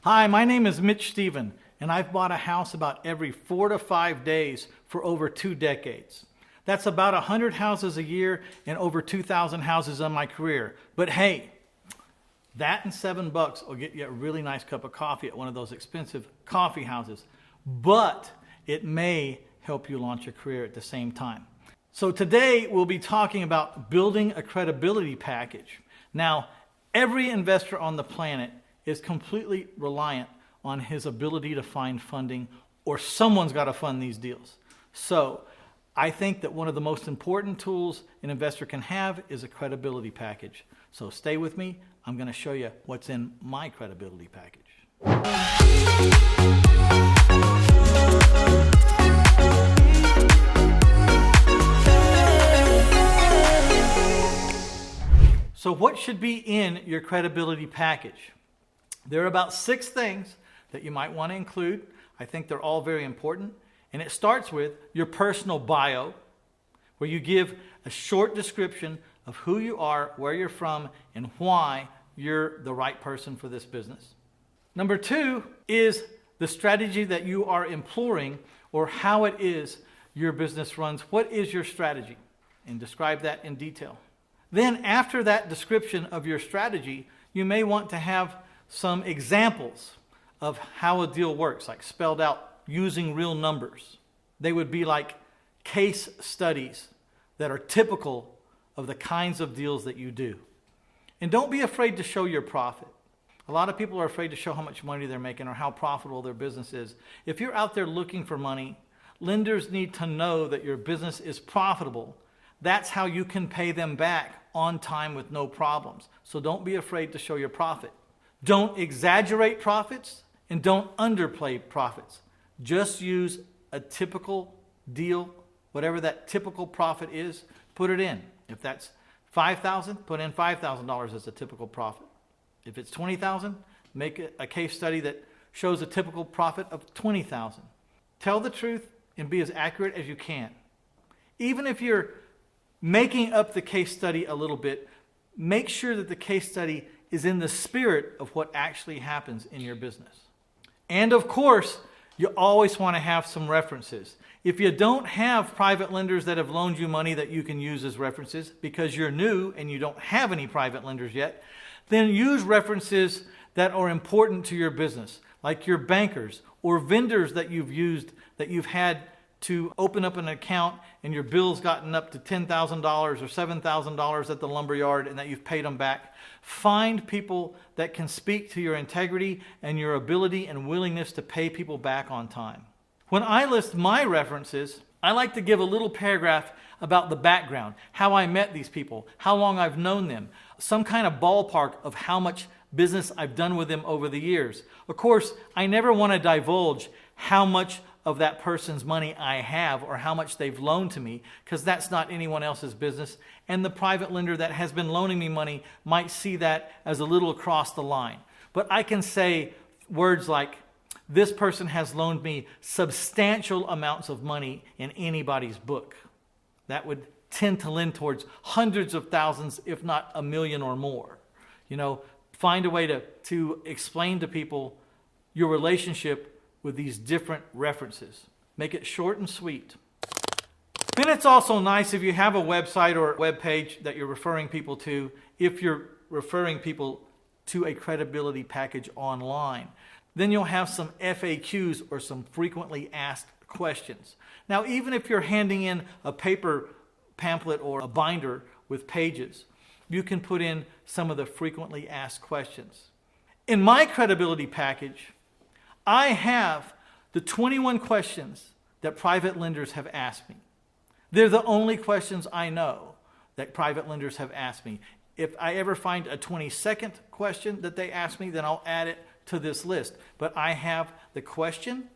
Hi, my name is Mitch Stephen, and I've bought a house about every 4 to 5 days for over 2 decades. That's about 100 houses a year and over 2,000 houses in my career. But hey, that and $7 will get you a really nice cup of coffee at one of those expensive coffee houses. But it may help you launch your career at the same time. So today we'll be talking about building a credibility package. Now, every investor on the planet is completely reliant on his ability to find funding, or someone's got to fund these deals. So I think that one of the most important tools an investor can have is a credibility package. So stay with me. I'm going to show you what's in my credibility package. So what should be in your credibility package? There are about 6 things that you might want to include. I think they're all very important. And it starts with your personal bio, where you give a short description of who you are, where you're from, and why you're the right person for this business. Number 2 is the strategy that you are employing, or how it is your business runs. What is your strategy? And describe that in detail. Then after that description of your strategy, you may want to have some examples of how a deal works, like spelled out using real numbers. They would be like case studies that are typical of the kinds of deals that you do. And don't be afraid to show your profit. A lot of people are afraid to show how much money they're making or how profitable their business is. If you're out there looking for money, lenders need to know that your business is profitable. That's how you can pay them back on time with no problems. So don't be afraid to show your profit. Don't exaggerate profits and don't underplay profits. Just use a typical deal, whatever that typical profit is, put it in. If that's $5,000, put in $5,000 as a typical profit. If it's $20,000, make a case study that shows a typical profit of $20,000. Tell the truth and be as accurate as you can. Even if you're making up the case study a little bit, make sure that the case study is in the spirit of what actually happens in your business. And of course, you always want to have some references. If you don't have private lenders that have loaned you money that you can use as references because you're new and you don't have any private lenders yet, then use references that are important to your business, like your bankers or vendors that you've used, that you've had to open up an account and your bill's gotten up to $10,000 or $7,000 at the lumberyard and that you've paid them back. Find people that can speak to your integrity and your ability and willingness to pay people back on time. When I list my references, I like to give a little paragraph about the background, how I met these people, how long I've known them, some kind of ballpark of how much business I've done with them over the years. Of course, I never want to divulge how much of that person's money I have or how much they've loaned to me, because that's not anyone else's business. And the private lender that has been loaning me money might see that as a little across the line. But I can say words like, this person has loaned me substantial amounts of money in anybody's book. That would tend to lend towards hundreds of thousands, if not $1 million or more. Find a way to explain to people your relationship with these different references. Make it short and sweet. Then it's also nice if you have a website or a web page that you're referring people to, if you're referring people to a credibility package online. Then you'll have some FAQs, or some frequently asked questions. Now, even if you're handing in a paper pamphlet or a binder with pages, you can put in some of the frequently asked questions. In my credibility package, I have the 21 questions that private lenders have asked me. They're the only questions I know that private lenders have asked me. If I ever find a 22nd question that they ask me, then I'll add it to this list. But I have the question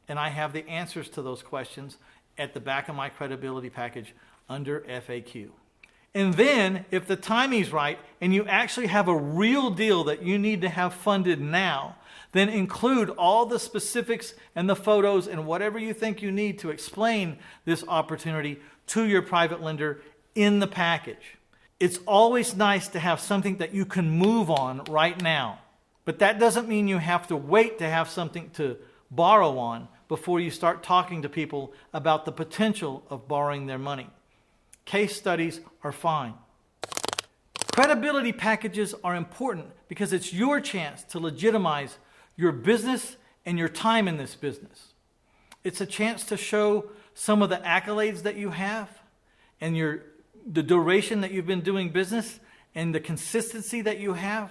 and I have the answers to those questions at the back of my credibility package under FAQ. And then, if the timing's right and you actually have a real deal that you need to have funded now, then include all the specifics and the photos and whatever you think you need to explain this opportunity to your private lender in the package. It's always nice to have something that you can move on right now. But that doesn't mean you have to wait to have something to borrow on before you start talking to people about the potential of borrowing their money. Case studies are fine. Credibility packages are important because it's your chance to legitimize your business and your time in this business. It's a chance to show some of the accolades that you have and the duration that you've been doing business and the consistency that you have.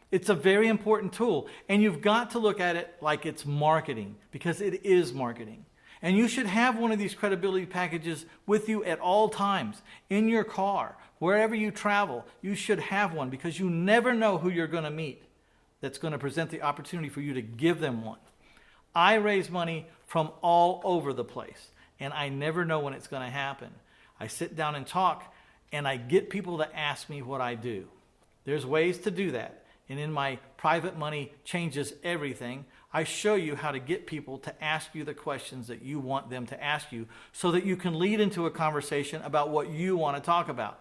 It's a very important tool, and you've got to look at it like it's marketing, because it is marketing. And you should have one of these credibility packages with you at all times, in your car, wherever you travel. You should have one, because you never know who you're going to meet that's going to present the opportunity for you to give them one. I raise money from all over the place, and I never know when it's going to happen. I sit down and talk, and I get people to ask me what I do. There's ways to do that. And in my Private Money Changes Everything, I show you how to get people to ask you the questions that you want them to ask you so that you can lead into a conversation about what you want to talk about.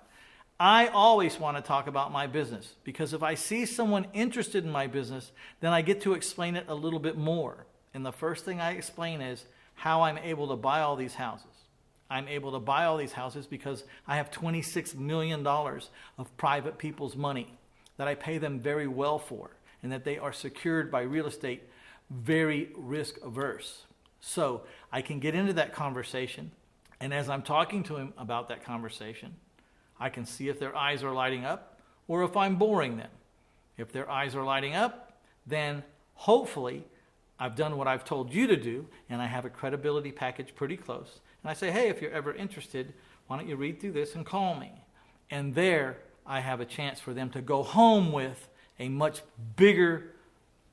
I always want to talk about my business, because if I see someone interested in my business, then I get to explain it a little bit more. And the first thing I explain is how I'm able to buy all these houses. I'm able to buy all these houses because I have $26 million of private people's money that I pay them very well for, and that they are secured by real estate, very risk averse. So I can get into that conversation, and as I'm talking to him about that conversation, I can see if their eyes are lighting up or if I'm boring them. If their eyes are lighting up, then hopefully I've done what I've told you to do, and I have a credibility package pretty close. And I say, hey, if you're ever interested, why don't you read through this and call me? And there I have a chance for them to go home with a much bigger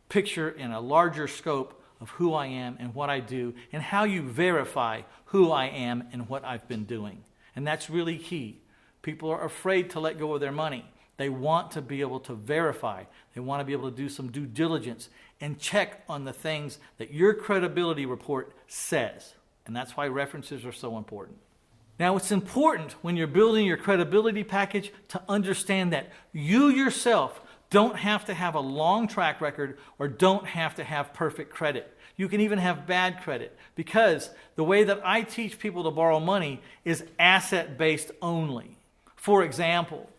picture and a larger scope of who I am and what I do, and how you verify who I am and what I've been doing. And that's really key. People are afraid to let go of their money. They want to be able to verify. They want to be able to do some due diligence and check on the things that your credibility report says. And that's why references are so important. Now, it's important when you're building your credibility package to understand that you yourself don't have to have a long track record or don't have to have perfect credit. You can even have bad credit, because the way that I teach people to borrow money is asset-based only. For example,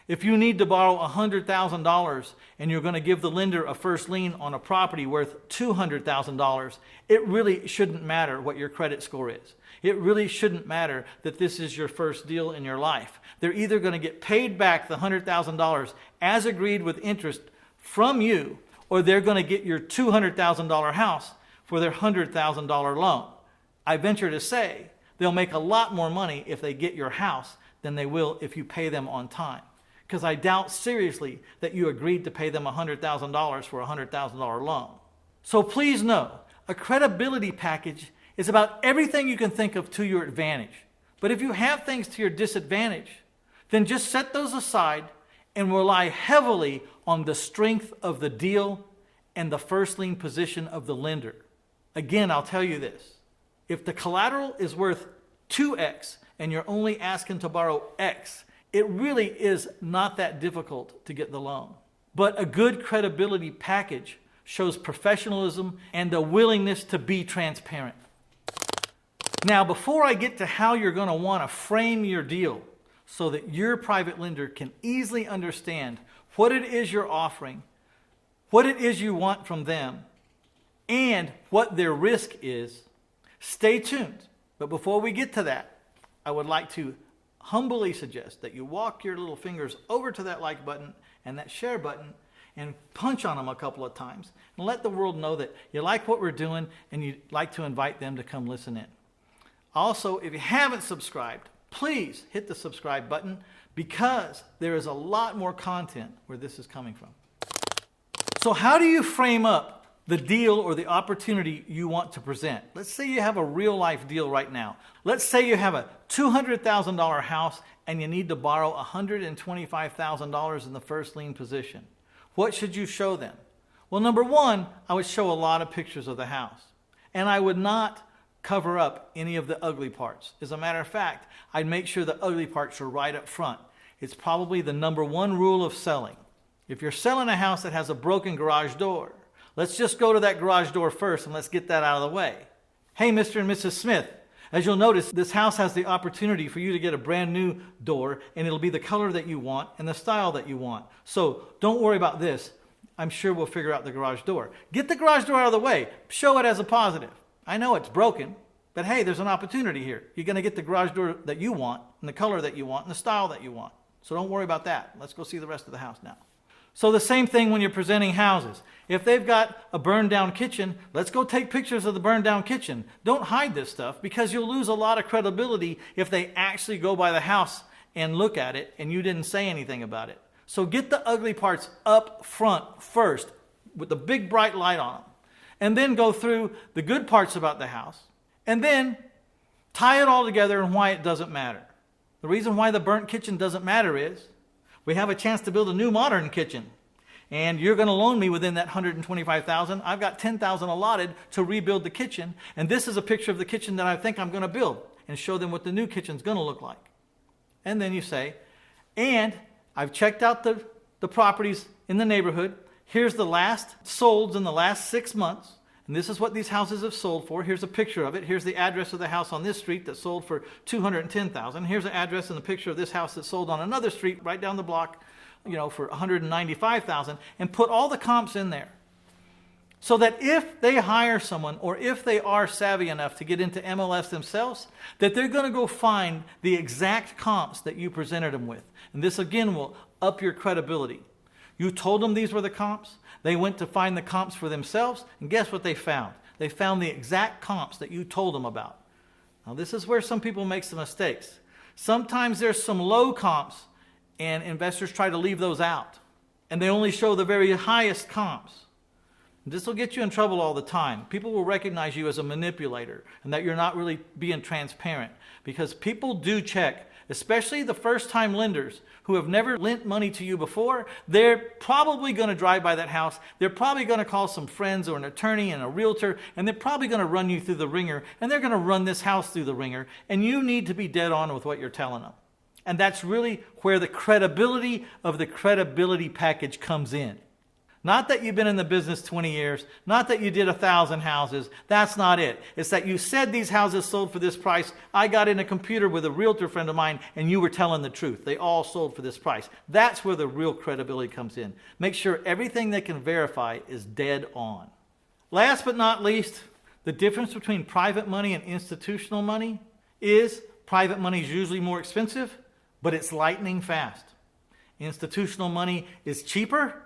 if you need to borrow $100,000 and you're going to give the lender a first lien on a property worth $200,000, it really shouldn't matter what your credit score is. It really shouldn't matter that this is your first deal in your life. They're either going to get paid back the $100,000 as agreed with interest from you, or they're going to get your $200,000 house for their $100,000 loan. I venture to say they'll make a lot more money if they get your house than they will if you pay them on time. Because I doubt seriously that you agreed to pay them $100,000 for a $100,000 loan. So please know, a credibility package is about everything you can think of to your advantage. But if you have things to your disadvantage, then just set those aside and rely heavily on the strength of the deal and the first lien position of the lender. Again, I'll tell you this. If the collateral is worth 2x and you're only asking to borrow x, it really is not that difficult to get the loan. But a good credibility package shows professionalism and a willingness to be transparent. Now, before I get to how you're going to want to frame your deal so that your private lender can easily understand what it is you're offering, what it is you want from them, and what their risk is, stay tuned. But before we get to that, I would like to humbly suggest that you walk your little fingers over to that like button and that share button and punch on them a couple of times and let the world know that you like what we're doing and you'd like to invite them to come listen in. Also, if you haven't subscribed, please hit the subscribe button, because there is a lot more content where this is coming from. So how do you frame up the deal or the opportunity you want to present? Let's say you have a real life deal right now. Let's say you have a $200,000 house and you need to borrow $125,000 in the first lien position. What should you show them? Well, number one, I would show a lot of pictures of the house. And I would not cover up any of the ugly parts. As a matter of fact, I'd make sure the ugly parts are right up front. It's probably the number one rule of selling. If you're selling a house that has a broken garage door, let's just go to that garage door first and let's get that out of the way. Hey, Mr. and Mrs. Smith, as you'll notice, this house has the opportunity for you to get a brand new door, and it'll be the color that you want and the style that you want. So don't worry about this. I'm sure we'll figure out the garage door. Get the garage door out of the way. Show it as a positive. I know it's broken, but hey, there's an opportunity here. You're going to get the garage door that you want and the color that you want and the style that you want. So don't worry about that. Let's go see the rest of the house now. So the same thing when you're presenting houses. If they've got a burned down kitchen, let's go take pictures of the burned down kitchen. Don't hide this stuff, because you'll lose a lot of credibility if they actually go by the house and look at it and you didn't say anything about it. So get the ugly parts up front first with the big bright light on them. And then go through the good parts about the house. And then tie it all together and why it doesn't matter. The reason why the burnt kitchen doesn't matter is we have a chance to build a new modern kitchen. And you're going to loan me within that $125,000. I've got $10,000 allotted to rebuild the kitchen. And this is a picture of the kitchen that I think I'm going to build, and show them what the new kitchen's going to look like. And then you say, and I've checked out the properties in the neighborhood. Here's the last solds in the last 6 months. And this is what these houses have sold for. Here's a picture of it. Here's the address of the house on this street that sold for $210,000. Here's the address and the picture of this house that sold on another street right down the block, for $195,000. And put all the comps in there. So that if they hire someone, or if they are savvy enough to get into MLS themselves, that they're going to go find the exact comps that you presented them with. And this again will up your credibility. You told them these were the comps. They went to find the comps for themselves, and guess what they found? They found the exact comps that you told them about. Now this is where some people make some mistakes. Sometimes there's some low comps, and investors try to leave those out. And they only show the very highest comps. This will get you in trouble all the time. People will recognize you as a manipulator and that you're not really being transparent, because people do check, especially the first-time lenders who have never lent money to you before. They're probably going to drive by that house. They're probably going to call some friends or an attorney and a realtor, and they're probably going to run you through the ringer, and they're going to run this house through the ringer, and you need to be dead on with what you're telling them. And that's really where the credibility of the credibility package comes in. Not that you've been in the business 20 years, not that you did 1,000 houses. That's not it. It's that you said these houses sold for this price. I got in a computer with a realtor friend of mine, and you were telling the truth. They all sold for this price. That's where the real credibility comes in. Make sure everything they can verify is dead on. Last but not least, the difference between private money and institutional money is private money is usually more expensive, but it's lightning fast. Institutional money is cheaper,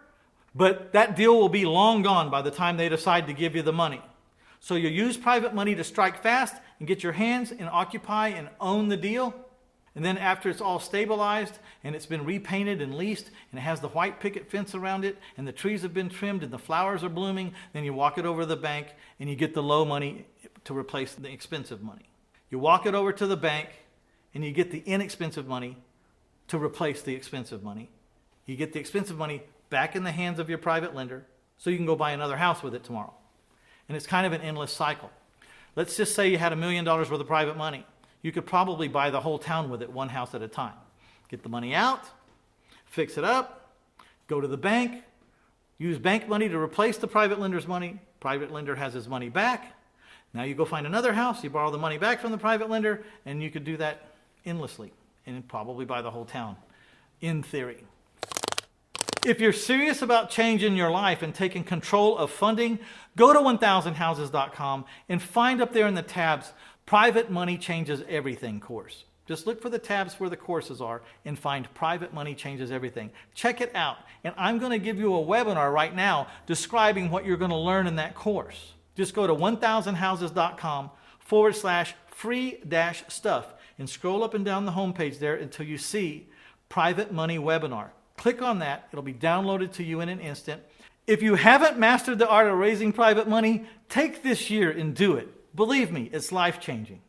but that deal will be long gone by the time they decide to give you the money. So you use private money to strike fast and get your hands and occupy and own the deal. And then after it's all stabilized and it's been repainted and leased and it has the white picket fence around it and the trees have been trimmed and the flowers are blooming, then you walk it over to the bank and you get the low money to replace the expensive money. You walk it over to the bank and you get the inexpensive money to replace the expensive money. You get the expensive money back in the hands of your private lender so you can go buy another house with it tomorrow. And it's kind of an endless cycle. Let's just say you had $1 million worth of private money. You could probably buy the whole town with it, one house at a time. Get the money out, fix it up, go to the bank, use bank money to replace the private lender's money. Private lender has his money back. Now you go find another house, you borrow the money back from the private lender, and you could do that endlessly and probably buy the whole town, in theory. If you're serious about changing your life and taking control of funding, go to 1000houses.com and find up there in the tabs, Private Money Changes Everything course. Just look for the tabs where the courses are and find Private Money Changes Everything. Check it out. And I'm going to give you a webinar right now describing what you're going to learn in that course. Just go to 1000houses.com/free-stuff and scroll up and down the homepage there until you see Private Money Webinar. Click on that. It'll be downloaded to you in an instant. If you haven't mastered the art of raising private money, take this year and do it. Believe me, it's life-changing.